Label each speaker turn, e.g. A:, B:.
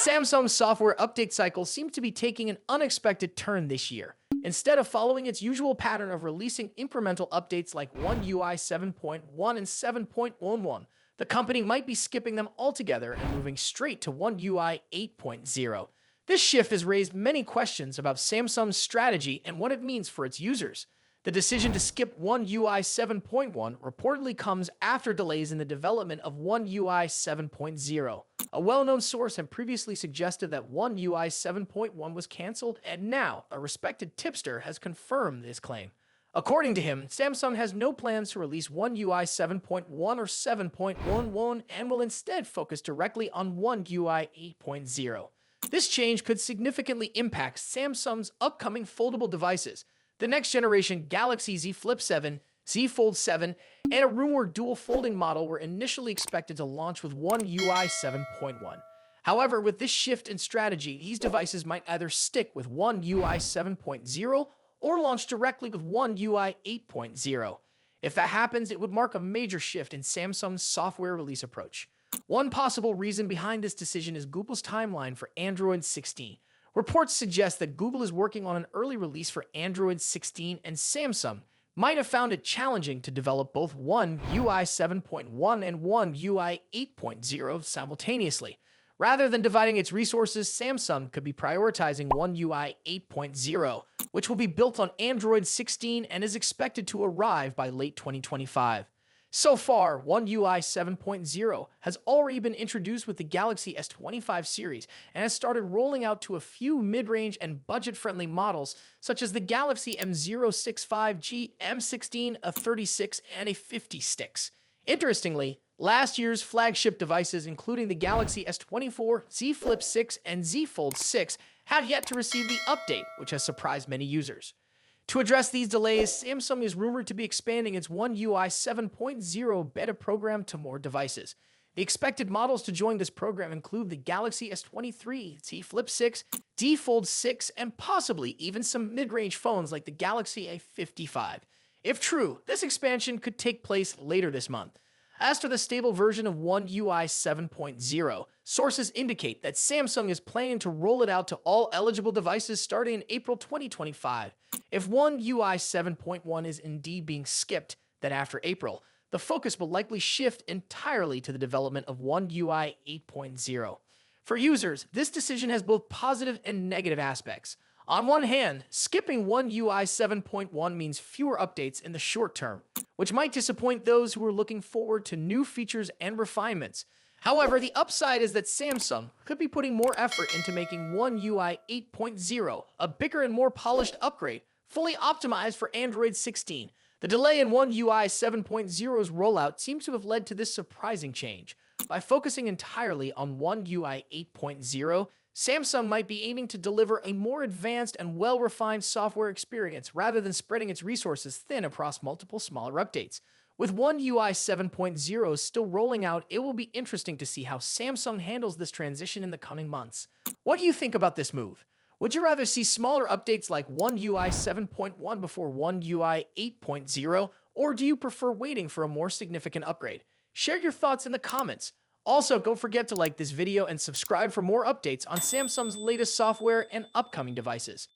A: Samsung's software update cycle seems to be taking an unexpected turn this year. Instead of following its usual pattern of releasing incremental updates like One UI 7.1 and 7.11, the company might be skipping them altogether and moving straight to One UI 8.0. This shift has raised many questions about Samsung's strategy and what it means for its users. The decision to skip One UI 7.1 reportedly comes after delays in the development of One UI 7.0. A well-known source had previously suggested that One UI 7.1 was cancelled, and now a respected tipster has confirmed this claim. According to him, Samsung has no plans to release One UI 7.1 or 7.11 and will instead focus directly on One UI 8.0. This change could significantly impact Samsung's upcoming foldable devices. The next generation Galaxy Z Flip 7, Z Fold 7, and a rumored dual folding model were initially expected to launch with One UI 7.1. However, with this shift in strategy, these devices might either stick with One UI 7.0 or launch directly with One UI 8.0. If that happens, it would mark a major shift in Samsung's software release approach. One possible reason behind this decision is Google's timeline for Android 16. Reports suggest that Google is working on an early release for Android 16, and Samsung might have found it challenging to develop both One UI 7.1 and One UI 8.0 simultaneously. Rather than dividing its resources, Samsung could be prioritizing One UI 8.0, which will be built on Android 16 and is expected to arrive by late 2025. So far, One UI 7.0 has already been introduced with the Galaxy S25 series and has started rolling out to a few mid-range and budget-friendly models such as the Galaxy M065G, M16, a 36, and a 50 sticks. Interestingly, last year's flagship devices including the Galaxy S24, Z Flip 6, and Z Fold 6 have yet to receive the update, which has surprised many users. To address these delays, Samsung is rumored to be expanding its One UI 7.0 beta program to more devices. The expected models to join this program include the Galaxy S23, Z Flip 6, Z Fold 6, and possibly even some mid-range phones like the Galaxy A55. If true, this expansion could take place later this month. As for the stable version of One UI 7.0, sources indicate that Samsung is planning to roll it out to all eligible devices starting in April 2025. If One UI 7.1 is indeed being skipped, then after April, the focus will likely shift entirely to the development of One UI 8.0. For users, this decision has both positive and negative aspects. On one hand, skipping One UI 7.1 means fewer updates in the short term, which might disappoint those who are looking forward to new features and refinements. However, the upside is that Samsung could be putting more effort into making One UI 8.0 a bigger and more polished upgrade, fully optimized for Android 16. The delay in One UI 7.0's rollout seems to have led to this surprising change. By focusing entirely on One UI 8.0, Samsung might be aiming to deliver a more advanced and well-refined software experience rather than spreading its resources thin across multiple smaller updates. With One UI 7.0 still rolling out, it will be interesting to see how Samsung handles this transition in the coming months. What do you think about this move? Would you rather see smaller updates like One UI 7.1 before One UI 8.0, or do you prefer waiting for a more significant upgrade? Share your thoughts in the comments. Also, don't forget to like this video and subscribe for more updates on Samsung's latest software and upcoming devices.